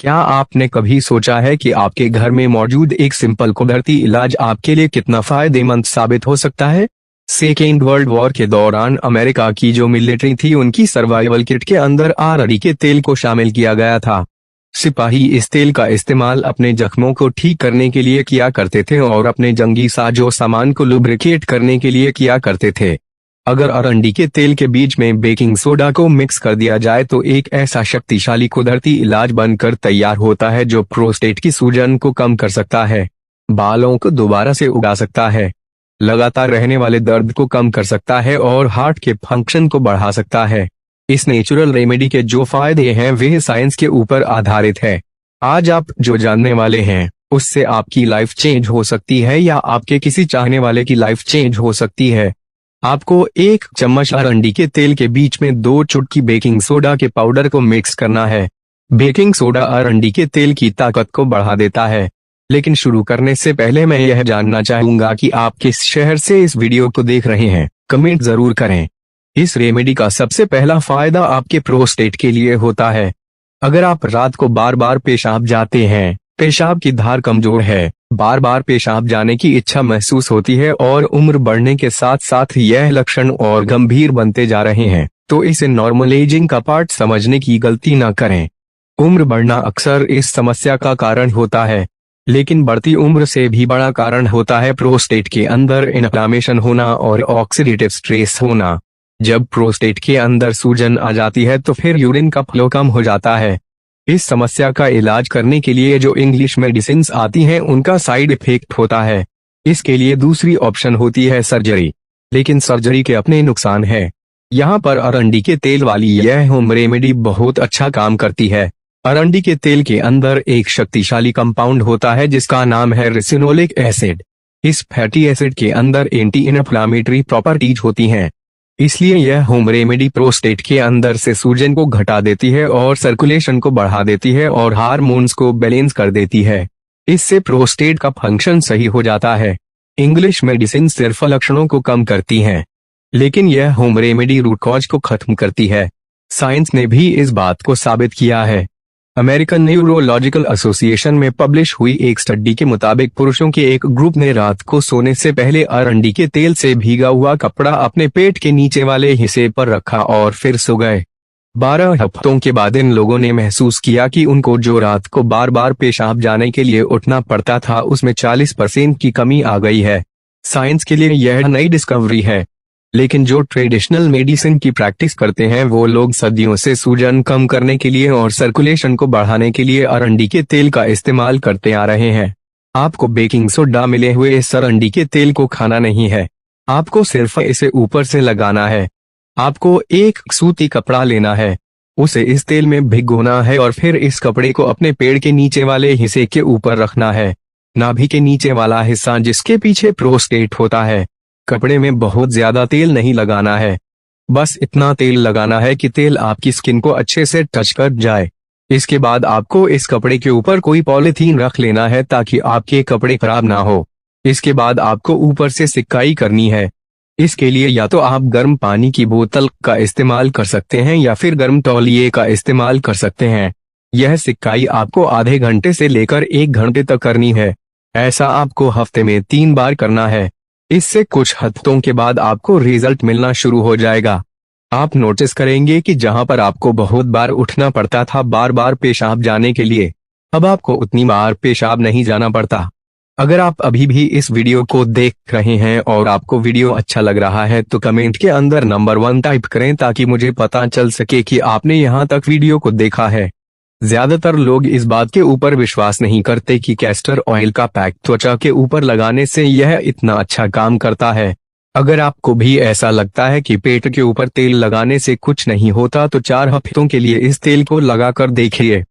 क्या आपने कभी सोचा है कि आपके घर में मौजूद एक सिंपल कुदरती इलाज आपके लिए कितना फायदेमंद साबित हो सकता है? सेकेंड वर्ल्ड वॉर के दौरान अमेरिका की जो मिलिट्री थी उनकी सर्वाइवल किट के अंदर आरडी के तेल को शामिल किया गया था। सिपाही इस तेल का इस्तेमाल अपने जख्मों को ठीक करने के लिए किया करते थे और अपने जंगी साजो सामान को लुब्रिकेट करने के लिए किया करते थे। अगर अरंडी के तेल के बीच में बेकिंग सोडा को मिक्स कर दिया जाए तो एक ऐसा शक्तिशाली कुदरती इलाज बनकर तैयार होता है जो प्रोस्टेट की सूजन को कम कर सकता है, बालों को दोबारा से उगा सकता है, लगातार रहने वाले दर्द को कम कर सकता है और हार्ट के फंक्शन को बढ़ा सकता है। इस नेचुरल रेमेडी के जो फायदे हैं वे साइंस के ऊपर आधारित है। आज आप जो जानने वाले हैं उससे आपकी लाइफ चेंज हो सकती है या आपके किसी चाहने वाले की लाइफ चेंज हो सकती है। आपको एक चम्मच अरंडी के तेल के बीच में 2 चुटकी बेकिंग सोडा के पाउडर को मिक्स करना है। बेकिंग सोडा अरंडी के तेल की ताकत को बढ़ा देता है। लेकिन शुरू करने से पहले मैं यह जानना चाहूंगा कि आप किस शहर से इस वीडियो को देख रहे हैं, कमेंट जरूर करें। इस रेमेडी का सबसे पहला फायदा आपके प्रोस्टेट के लिए होता है। अगर आप रात को बार बार पेशाब जाते हैं, पेशाब की धार कमजोर है, बार बार पेशाब जाने की इच्छा महसूस होती है और उम्र बढ़ने के साथ साथ यह लक्षण और गंभीर बनते जा रहे हैं, तो इसे नॉर्मल एजिंग का पार्ट समझने की गलती न करें। उम्र बढ़ना अक्सर इस समस्या का कारण होता है, लेकिन बढ़ती उम्र से भी बड़ा कारण होता है प्रोस्टेट के अंदर इन्फ्लेमेशन होना और ऑक्सीडेटिव स्ट्रेस होना। जब प्रोस्टेट के अंदर सूजन आ जाती है तो फिर यूरिन का फ्लो कम हो जाता है। इस समस्या का इलाज करने के लिए जो इंग्लिश मेडिसिन आती हैं उनका साइड इफेक्ट होता है। इसके लिए दूसरी ऑप्शन होती है सर्जरी, लेकिन सर्जरी के अपने नुकसान है। यहाँ पर अरंडी के तेल वाली यह होम रेमेडी बहुत अच्छा काम करती है। अरंडी के तेल के अंदर एक शक्तिशाली कंपाउंड होता है जिसका नाम है रेसिनोलिक एसिड। इस फैटी एसिड के अंदर एंटी इन्फ्लामेटरी प्रॉपर्टीज होती हैं, इसलिए यह होम रेमेडी प्रोस्टेट के अंदर से सूजन को घटा देती है और सर्कुलेशन को बढ़ा देती है और हार्मोन्स को बैलेंस कर देती है। इससे प्रोस्टेट का फंक्शन सही हो जाता है। इंग्लिश मेडिसिन सिर्फ लक्षणों को कम करती हैं, लेकिन यह होम रेमेडी रूट कॉज को खत्म करती है। साइंस ने भी इस बात को साबित किया है। अमेरिकन न्यूरोलॉजिकल एसोसिएशन में पब्लिश हुई एक स्टडी के मुताबिक पुरुषों के एक ग्रुप ने रात को सोने से पहले अरंडी के तेल से भीगा हुआ कपड़ा अपने पेट के नीचे वाले हिस्से पर रखा और फिर सो गए। 12 हफ्तों के बाद इन लोगों ने महसूस किया कि उनको जो रात को बार बार पेशाब जाने के लिए उठना पड़ता था उसमें 40% की कमी आ गई है। साइंस के लिए यह नई डिस्कवरी है, लेकिन जो ट्रेडिशनल मेडिसिन की प्रैक्टिस करते हैं वो लोग सदियों से सूजन कम करने के लिए और सर्कुलेशन को बढ़ाने के लिए अरंडी के तेल का इस्तेमाल करते आ रहे हैं। आपको बेकिंग सोडा मिले हुए इस अरंडी के तेल को खाना नहीं है, आपको सिर्फ इसे ऊपर से लगाना है। आपको एक सूती कपड़ा लेना है, उसे इस तेल में भिगोना है और फिर इस कपड़े को अपने पेड़ के नीचे वाले हिस्से के ऊपर रखना है, नाभि के नीचे वाला हिस्सा जिसके पीछे प्रोस्टेट होता है। कपड़े में बहुत ज्यादा तेल नहीं लगाना है, बस इतना तेल लगाना है कि तेल आपकी स्किन को अच्छे से टच कर जाए। इसके बाद आपको इस कपड़े के ऊपर कोई पॉलीथीन रख लेना है ताकि आपके कपड़े खराब ना हो। इसके बाद आपको ऊपर से सिकाई करनी है। इसके लिए या तो आप गर्म पानी की बोतल का इस्तेमाल कर सकते हैं या फिर गर्म तौलिए का इस्तेमाल कर सकते हैं। यह सिकाई आपको आधे घंटे से लेकर 1 घंटे तक करनी है। ऐसा आपको हफ्ते में 3 बार करना है। इससे कुछ हफ्तों के बाद आपको रिजल्ट मिलना शुरू हो जाएगा। आप नोटिस करेंगे कि जहां पर आपको बहुत बार उठना पड़ता था बार बार पेशाब जाने के लिए, अब आपको उतनी बार पेशाब नहीं जाना पड़ता। अगर आप अभी भी इस वीडियो को देख रहे हैं और आपको वीडियो अच्छा लग रहा है तो कमेंट के अंदर नंबर 1 टाइप करें ताकि मुझे पता चल सके कि आपने यहां तक वीडियो को देखा है। ज्यादातर लोग इस बात के ऊपर विश्वास नहीं करते कि कैस्टर ऑयल का पैक त्वचा के ऊपर लगाने से यह इतना अच्छा काम करता है। अगर आपको भी ऐसा लगता है कि पेट के ऊपर तेल लगाने से कुछ नहीं होता तो 4 हफ्तों के लिए इस तेल को लगाकर देखिए।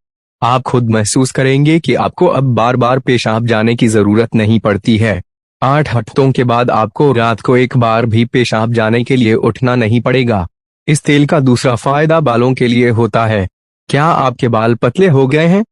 आप खुद महसूस करेंगे कि आपको अब बार बार पेशाब जाने की जरूरत नहीं पड़ती है। 8 हफ्तों के बाद आपको रात को एक बार भी पेशाब जाने के लिए उठना नहीं पड़ेगा। इस तेल का दूसरा फायदा बालों के लिए होता है। क्या आपके बाल पतले हो गए हैं?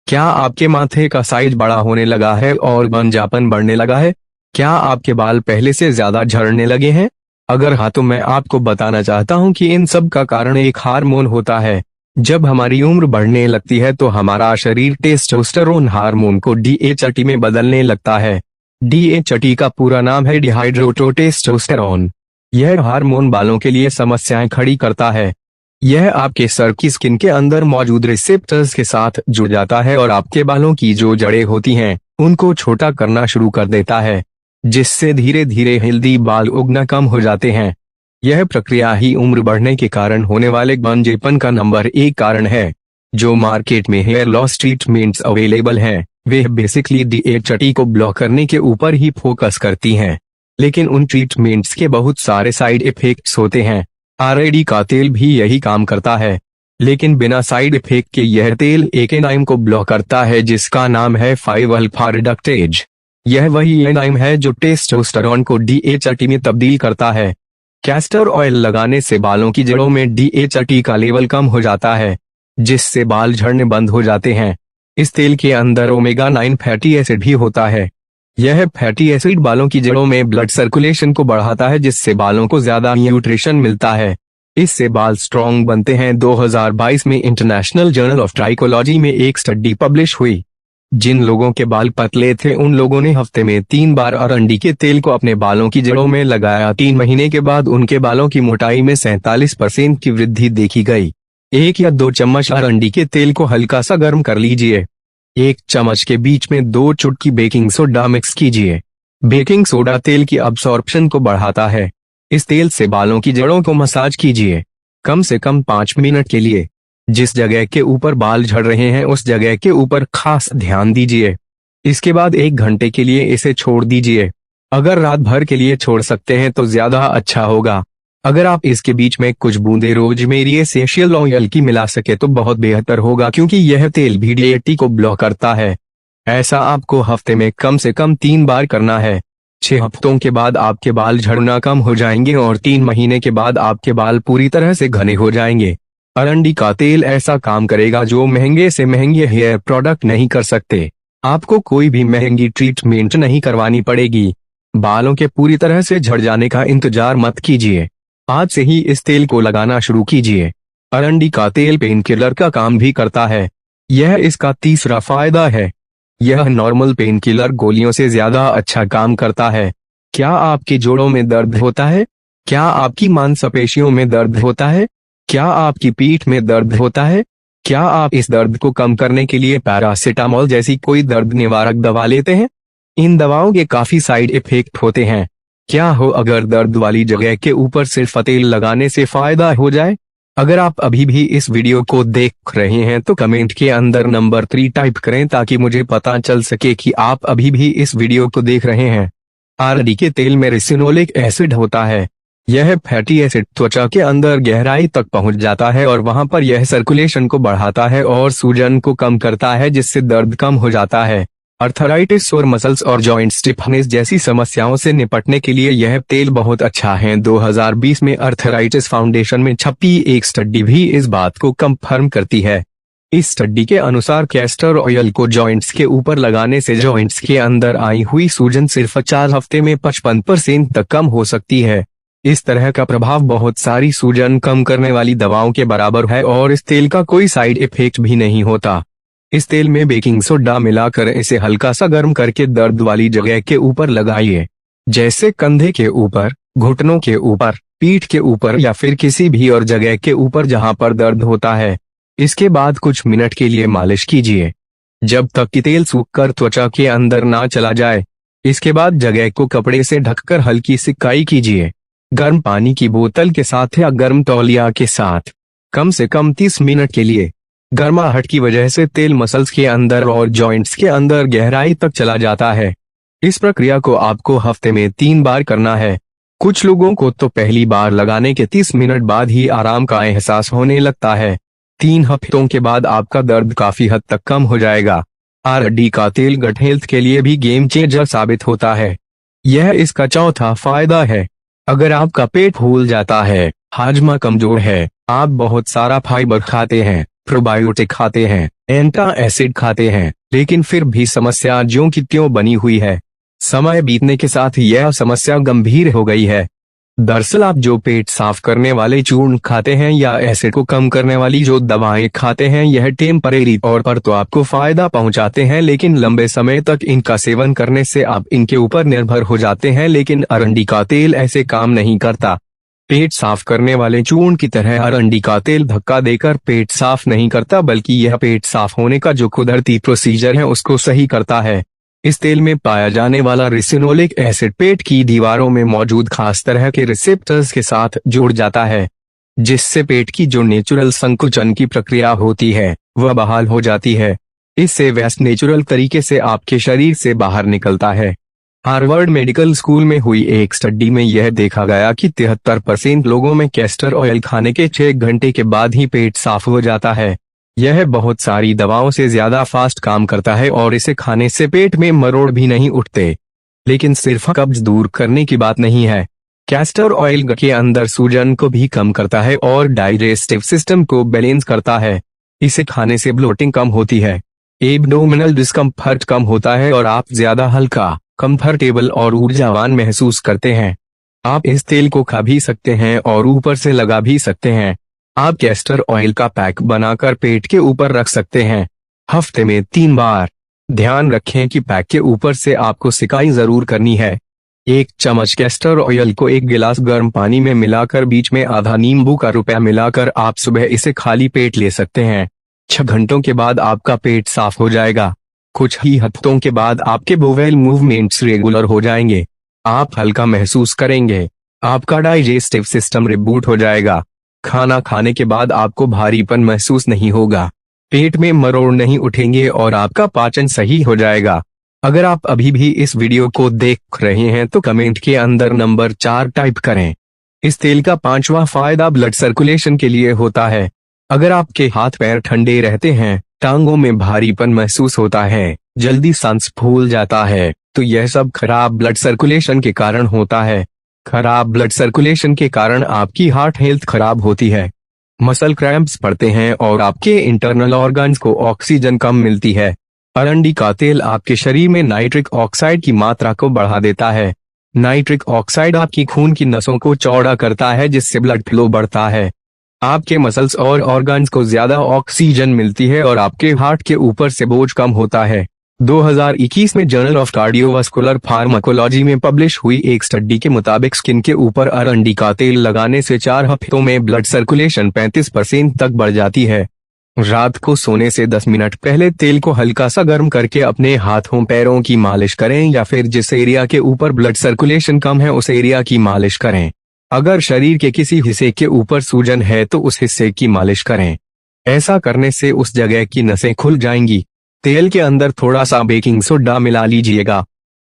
क्या आपके माथे का साइज बड़ा होने लगा है और गंजापन बढ़ने लगा है? क्या आपके बाल पहले से ज्यादा झड़ने लगे हैं? अगर हाँ तो मैं आपको बताना चाहता हूँ कि इन सब का कारण एक हार्मोन होता है, जब हमारी उम्र बढ़ने लगती है तो हमारा शरीर टेस्टोस्टेरोन हार्मोन को DHT में बदलने लगता है। DHT का पूरा नाम है डिहाइड्रोटेस्टोस्टेरोन। यह हार्मोन बालों के लिए समस्याएं खड़ी करता है। यह आपके सर की स्किन के अंदर मौजूद रिसेप्टर्स के साथ जुड़ जाता है और आपके बालों की जो जड़ें होती हैं उनको छोटा करना शुरू कर देता है, जिससे धीरे धीरे हेल्दी बाल उगना कम हो जाते हैं। यह प्रक्रिया ही उम्र बढ़ने के कारण होने वाले गंजेपन का नंबर 1 कारण है। जो मार्केट में हेयर लॉस ट्रीटमेंट्स अवेलेबल हैं, वे बेसिकली DHT को ब्लॉक करने के ऊपर ही फोकस करती हैं, लेकिन उन ट्रीटमेंट्स के बहुत सारे साइड इफेक्ट्स होते हैं। RD का तेल भी यही काम करता है, लेकिन बिना साइड इफेक्ट के यह तेल एक एंजाइम को ब्लॉक करता है जिसका नाम है 5-अल्फा रिडक्टेज। यह वही एंजाइम है जो टेस्टोस्टेरोन को DHT में तब्दील करता है। कैस्टर ऑयल लगाने से बालों की जड़ों में DHT का लेवल कम हो जाता है, जिससे बाल झड़ने बंद हो जाते हैं। इस तेल के अंदर ओमेगा 9 फैटी एसिड भी होता है। यह फैटी एसिड बालों की जड़ों में ब्लड सर्कुलेशन को बढ़ाता है, जिससे बालों को ज्यादा न्यूट्रिशन मिलता है। इससे बाल स्ट्रॉन्ग बनते हैं। 2022 में इंटरनेशनल जर्नल ऑफ ट्राइकोलॉजी में एक स्टडी पब्लिश हुई। जिन लोगों के बाल पतले थे उन लोगों ने हफ्ते में 3 बार अरंडी के तेल को अपने बालों की जड़ों में लगाया। 3 महीने के बाद उनके बालों की मोटाई में 47% की वृद्धि देखी गई। 1 या 2 चम्मच अरंडी के तेल को हल्का सा गर्म कर लीजिए। 1 चम्मच के बीच में 2 चुटकी बेकिंग सोडा मिक्स कीजिए। बेकिंग सोडा तेल की अब्सॉर्प्शन को बढ़ाता है। इस तेल से बालों की जड़ों को मसाज कीजिए, कम से कम 5 मिनट के लिए। जिस जगह के ऊपर बाल झड़ रहे हैं उस जगह के ऊपर खास ध्यान दीजिए। इसके बाद 1 घंटे के लिए इसे छोड़ दीजिए। अगर रात भर के लिए छोड़ सकते हैं तो ज्यादा अच्छा होगा। अगर आप इसके बीच में कुछ बूंदे रोजमेरी एसेंशियल ऑयल की मिला सके तो बहुत बेहतर होगा, क्योंकि यह तेल भी DHT को ब्लॉक करता है। ऐसा आपको हफ्ते में कम से कम 3 बार करना है। 6 हफ्तों के बाद आपके बाल झड़ना कम हो जाएंगे और 3 महीने के बाद आपके बाल पूरी तरह से घने हो जाएंगे। अरंडी का तेल ऐसा काम करेगा जो महंगे से महंगे हेयर प्रोडक्ट नहीं कर सकते। आपको कोई भी महंगी ट्रीटमेंट नहीं करवानी पड़ेगी। बालों के पूरी तरह से झड़ जाने का इंतजार मत कीजिए। आज से ही इस तेल को लगाना शुरू कीजिए। अरंडी का तेल पेन किलर का काम भी करता है। यह इसका तीसरा फायदा है। यह नॉर्मल पेन किलर गोलियों से ज्यादा अच्छा काम करता है। क्या आपके जोड़ों में दर्द होता है? क्या आपकी मांसपेशियों में दर्द होता है? क्या आपकी पीठ में दर्द होता है? क्या आप इस दर्द को कम करने के लिए पैरासीटामोल जैसी कोई दर्द निवारक दवा लेते हैं? इन दवाओं के काफी साइड इफेक्ट होते हैं। क्या हो अगर दर्द वाली जगह के ऊपर सिर्फ तेल लगाने से फायदा हो जाए? अगर आप अभी भी इस वीडियो को देख रहे हैं तो कमेंट के अंदर नंबर 3 टाइप करें ताकि मुझे पता चल सके कि आप अभी भी इस वीडियो को देख रहे हैं। RD के तेल में रिसिनोलिक एसिड होता है। यह फैटी एसिड त्वचा के अंदर गहराई तक पहुंच जाता है और वहां पर यह सर्कुलेशन को बढ़ाता है और सूजन को कम करता है, जिससे दर्द कम हो जाता है। अर्थराइटिस और मसल्स और जॉइंट स्टिफनेस जैसी समस्याओं से निपटने के लिए यह तेल बहुत अच्छा है। 2020 में अर्थराइटिस फाउंडेशन में छपी एक स्टडी भी इस बात को कंफर्म करती है। इस स्टडी के अनुसार कैस्टर ऑयल को जॉइंट्स के ऊपर लगाने से जॉइंट्स के अंदर आई हुई सूजन सिर्फ 4 हफ्ते में 55% तक कम हो सकती है। इस तरह का प्रभाव बहुत सारी सूजन कम करने वाली दवाओं के बराबर है और इस तेल का कोई साइड इफेक्ट भी नहीं होता। इस तेल में बेकिंग सोडा मिलाकर इसे हल्का सा गर्म करके दर्द वाली जगह के ऊपर लगाइए, जैसे कंधे के ऊपर, घुटनों के ऊपर, पीठ के ऊपर या फिर किसी भी और जगह के ऊपर जहां पर दर्द होता है। इसके बाद कुछ मिनट के लिए मालिश कीजिए, जब तक कि तेल सूखकर त्वचा के अंदर ना चला जाए। इसके बाद जगह को कपड़े से ढककर हल्की सिकाई कीजिए, गर्म पानी की बोतल के साथ या गर्म तौलिया के साथ, कम से कम 30 मिनट के लिए। गर्माहट की वजह से तेल मसल्स के अंदर और जॉइंट्स के अंदर गहराई तक चला जाता है। इस प्रक्रिया को आपको हफ्ते में 3 बार करना है। कुछ लोगों को तो पहली बार लगाने के 30 मिनट बाद ही आराम का एहसास होने लगता है। 3 हफ्तों के बाद आपका दर्द काफी हद तक कम हो जाएगा। RD का तेल गट हेल्थ के लिए भी गेम चेंजर साबित होता है। यह इसका चौथा फायदा है। अगर आपका पेट फूल जाता है, हाजमा कमजोर है, आप बहुत सारा फाइबर खाते हैं, प्रोबायोटिक खाते हैं, एंटा एसिड खाते हैं, लेकिन फिर भी समस्या ज्यों की त्यों बनी हुई है। समय बीतने के साथ यह समस्या गंभीर हो गई है। दरअसल आप जो पेट साफ करने वाले चूर्ण खाते हैं या एसिड को कम करने वाली जो दवाएं खाते हैं, यह टेम्परेरी तौर पर तो आपको फायदा पहुंचाते हैं, लेकिन लंबे समय तक इनका सेवन करने से आप इनके ऊपर निर्भर हो जाते हैं। लेकिन अरंडी का तेल ऐसे काम नहीं करता। पेट साफ करने वाले चूर्ण की तरह अरंडी का तेल धक्का देकर पेट साफ नहीं करता, बल्कि यह पेट साफ होने का जो कुदरती प्रोसीजर है उसको सही करता है। इस तेल में पाया जाने वाला रिसिनोलिक एसिड पेट की दीवारों में मौजूद खास तरह के रिसेप्टर्स के साथ जुड़ जाता है, जिससे पेट की जो नेचुरल संकुचन की प्रक्रिया होती है वह बहाल हो जाती है। इससे वेस्ट नेचुरल तरीके से आपके शरीर से बाहर निकलता है। हार्वर्ड मेडिकल स्कूल में हुई एक स्टडी में यह देखा गया कि 73% लोगों में कैस्टर ऑयल खाने के 6 घंटे के बाद ही पेट साफ हो जाता है। यह बहुत सारी दवाओं से ज्यादा फास्ट काम करता है और इसे खाने से पेट में मरोड़ भी नहीं उठते। लेकिन सिर्फ कब्ज दूर करने की बात नहीं है, कैस्टर ऑयल के अंदर सूजन को भी कम करता है और डाइजेस्टिव सिस्टम को बैलेंस करता है। इसे खाने से ब्लोटिंग कम होती है, एब्डोमिनल डिस्कम्फर्ट कम होता है और आप ज्यादा हल्का, कंफर्टेबल और ऊर्जावान महसूस करते हैं। आप इस तेल को खा भी सकते हैं और ऊपर से लगा भी सकते हैं। आप कैस्टर ऑयल का पैक बनाकर पेट के ऊपर रख सकते हैं, हफ्ते में 3 बार। ध्यान रखें कि पैक के ऊपर से आपको सिकाई जरूर करनी है। 1 चम्मच कैस्टर ऑयल को 1 गिलास गर्म पानी में मिलाकर बीच में आधा नींबू का रुपया मिलाकर आप सुबह इसे खाली पेट ले सकते हैं। 6 घंटों के बाद आपका पेट साफ हो जाएगा। कुछ ही हफ्तों के बाद आपके बोवेल मूवमेंट्स रेगुलर हो जाएंगे। आप हल्का महसूस करेंगे, आपका डाइजेस्टिव सिस्टम रिबूट हो जाएगा। खाना खाने के बाद आपको भारीपन महसूस नहीं होगा, पेट में मरोड़ नहीं उठेंगे और आपका पाचन सही हो जाएगा। अगर आप अभी भी इस वीडियो को देख रहे हैं तो कमेंट के अंदर नंबर 4 टाइप करें। इस तेल का 5वां फायदा ब्लड सर्कुलेशन के लिए होता है। अगर आपके हाथ पैर ठंडे रहते हैं, टांगों में भारीपन महसूस होता है, जल्दी सांस फूल जाता है, तो यह सब खराब ब्लड सर्कुलेशन के कारण होता है। खराब ब्लड सर्कुलेशन के कारण आपकी हार्ट हेल्थ खराब होती है, मसल क्रैम्प्स पड़ते हैं और आपके इंटरनल ऑर्गन्स को ऑक्सीजन कम मिलती है। अरंडी का तेल आपके शरीर में नाइट्रिक ऑक्साइड की मात्रा को बढ़ा देता है। नाइट्रिक ऑक्साइड आपकी खून की नसों को चौड़ा करता है, जिससे ब्लड फ्लो बढ़ता है। आपके मसल्स और ऑर्गन्स को ज्यादा ऑक्सीजन मिलती है और आपके हार्ट के ऊपर से बोझ कम होता है। 2021 में जर्नल ऑफ कार्डियोवास्कुलर फार्माकोलॉजी में पब्लिश हुई एक स्टडी के मुताबिक स्किन के ऊपर अरंडी का तेल लगाने से 4 हफ्तों में ब्लड सर्कुलेशन 35% तक बढ़ जाती है। रात को सोने से 10 मिनट पहले तेल को हल्का सा गर्म करके अपने हाथों पैरों की मालिश करें या फिर जिस एरिया के ऊपर ब्लड सर्कुलेशन कम है उस एरिया की मालिश करें। अगर शरीर के किसी हिस्से के ऊपर सूजन है तो उस हिस्से की मालिश करें। ऐसा करने से उस जगह की नसें खुल जाएंगी। तेल के अंदर थोड़ा सा बेकिंग सोडा मिला लीजिएगा।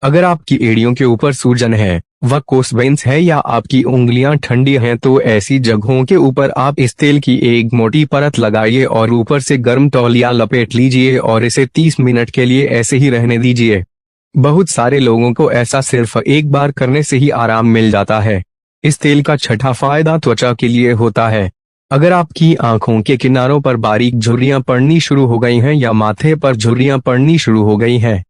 अगर आपकी एड़ियों के ऊपर सूजन है, वकोस वेन्स है या आपकी उंगलियां ठंडी हैं तो ऐसी जगहों के ऊपर आप इस तेल की एक मोटी परत लगाइए और ऊपर से गर्म तौलिया लपेट लीजिए और इसे 30 मिनट के लिए ऐसे ही रहने दीजिए। बहुत सारे लोगों को ऐसा सिर्फ एक बार करने से ही आराम मिल जाता है। इस तेल का 6ठा फायदा त्वचा के लिए होता है। अगर आपकी आंखों के किनारों पर बारीक झुर्रियां पड़नी शुरू हो गई हैं या माथे पर झुर्रियां पड़नी शुरू हो गई हैं,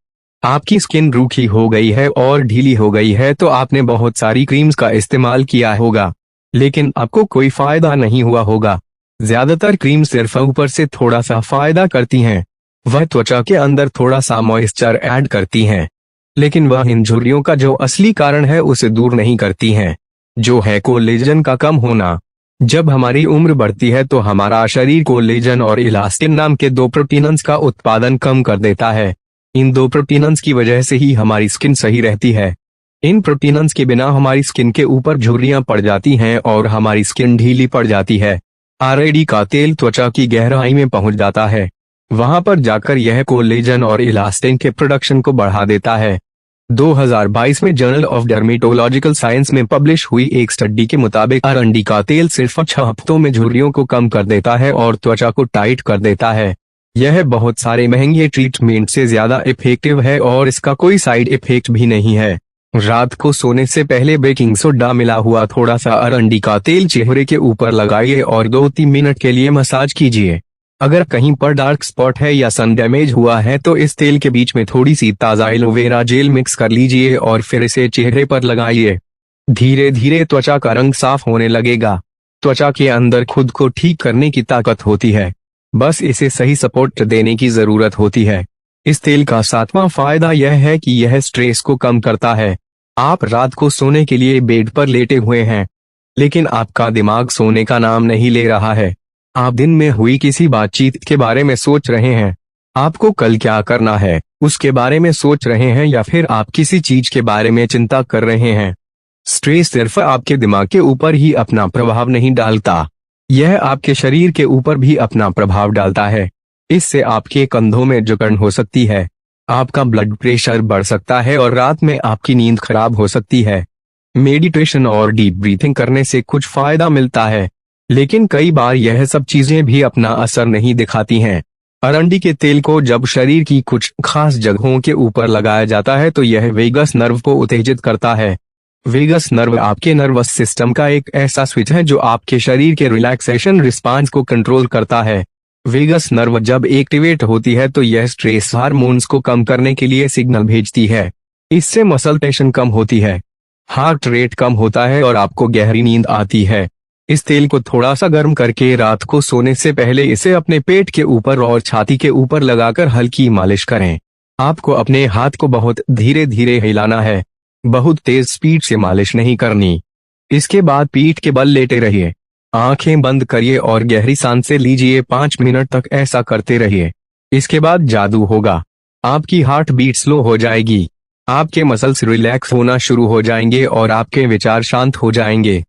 आपकी स्किन रूखी हो गई है और ढीली हो गई है, तो आपने बहुत सारी क्रीम्स का इस्तेमाल किया होगा, लेकिन आपको कोई फायदा नहीं हुआ होगा। ज्यादातर क्रीम सिर्फ ऊपर से थोड़ा सा फायदा करती हैं, वह त्वचा के अंदर थोड़ा सा मॉइस्चर ऐड करती हैं, लेकिन वह इन झुर्रियों का जो असली कारण है उसे दूर नहीं करती हैं, जो है कोलेजन का कम होना। जब हमारी उम्र बढ़ती है तो हमारा शरीर कोलेजन और इलास्टिन नाम के 2 प्रोटीन्स का उत्पादन कम कर देता है। इन 2 प्रोटीन्स की वजह से ही हमारी स्किन सही रहती है। इन प्रोटीन्स के बिना हमारी स्किन के ऊपर झुर्रियां पड़ जाती हैं और हमारी स्किन ढीली पड़ जाती है। अरंडी का तेल त्वचा की गहराई में पहुंच जाता है, वहां पर जाकर यह कोलेजन और इलास्टिन के प्रोडक्शन को बढ़ा देता है। 2022 में जर्नल ऑफ डर्मेटोलॉजिकल साइंस में पब्लिश हुई एक स्टडी के मुताबिक अरंडी का तेल सिर्फ 6 हफ्तों में झुर्रियों को कम कर देता है और त्वचा को टाइट कर देता है। यह बहुत सारे महंगे ट्रीटमेंट से ज्यादा इफेक्टिव है और इसका कोई साइड इफेक्ट भी नहीं है। रात को सोने से पहले बेकिंग सोडा मिला हुआ थोड़ा सा अरंडी का तेल चेहरे के ऊपर लगाइए और 2-3 मिनट के लिए मसाज कीजिए। अगर कहीं पर डार्क स्पॉट है या सन डैमेज हुआ है तो इस तेल के बीच में थोड़ी सी ताज़ा एलोवेरा जेल मिक्स कर लीजिए और फिर इसे चेहरे पर लगाइए। धीरे धीरे त्वचा का रंग साफ होने लगेगा। त्वचा के अंदर खुद को ठीक करने की ताकत होती है, बस इसे सही सपोर्ट देने की जरूरत होती है। इस तेल का 7वां फायदा यह है कि यह स्ट्रेस को कम करता है। आप रात को सोने के लिए बेड पर लेटे हुए हैं, लेकिन आपका दिमाग सोने का नाम नहीं ले रहा है। आप दिन में हुई किसी बातचीत के बारे में सोच रहे हैं, आपको कल क्या करना है उसके बारे में सोच रहे हैं, या फिर आप किसी चीज के बारे में चिंता कर रहे हैं। स्ट्रेस सिर्फ आपके दिमाग के ऊपर ही अपना प्रभाव नहीं डालता, यह आपके शरीर के ऊपर भी अपना प्रभाव डालता है। इससे आपके कंधों में जकड़न हो सकती है, आपका ब्लड प्रेशर बढ़ सकता है और रात में आपकी नींद खराब हो सकती है। मेडिटेशन और डीप ब्रीथिंग करने से कुछ फायदा मिलता है, लेकिन कई बार यह सब चीजें भी अपना असर नहीं दिखाती हैं। अरंडी के तेल को जब शरीर की कुछ खास जगहों के ऊपर लगाया जाता है तो यह वेगस नर्व को उत्तेजित करता है। वेगस नर्व आपके नर्वस सिस्टम का एक ऐसा स्विच है जो आपके शरीर के रिलैक्सेशन रिस्पांस को कंट्रोल करता है। वेगस नर्व जब एक्टिवेट होती है तो यह स्ट्रेस हार्मोन्स को कम करने के लिए सिग्नल भेजती है। इससे मसल टेंशन कम होती है, हार्ट रेट कम होता है और आपको गहरी नींद आती है। इस तेल को थोड़ा सा गर्म करके रात को सोने से पहले इसे अपने पेट के ऊपर और छाती के ऊपर लगाकर हल्की मालिश करें। आपको अपने हाथ को बहुत धीरे धीरे हिलाना है, बहुत तेज स्पीड से मालिश नहीं करनी। इसके बाद पीठ के बल लेटे रहिए, आंखें बंद करिए और गहरी सांसें लीजिए। 5 मिनट तक ऐसा करते रहिए। इसके बाद जादू होगा, आपकी हार्ट बीट स्लो हो जाएगी, आपके मसल्स रिलैक्स होना शुरू हो जाएंगे और आपके विचार शांत हो जाएंगे।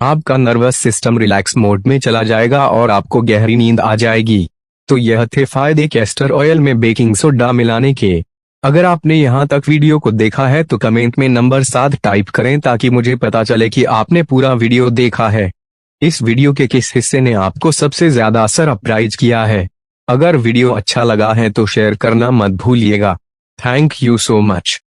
आपका नर्वस सिस्टम रिलैक्स मोड में चला जाएगा और आपको गहरी नींद आ जाएगी। तो यह थे फायदे कैस्टर ऑयल में बेकिंग सोडा मिलाने के। अगर आपने यहाँ तक वीडियो को देखा है तो कमेंट में नंबर 7 टाइप करें ताकि मुझे पता चले कि आपने पूरा वीडियो देखा है। इस वीडियो के किस हिस्से ने आपको सबसे ज्यादा सरप्राइज किया है? अगर वीडियो अच्छा लगा है तो शेयर करना मत भूलिएगा। Thank you so much.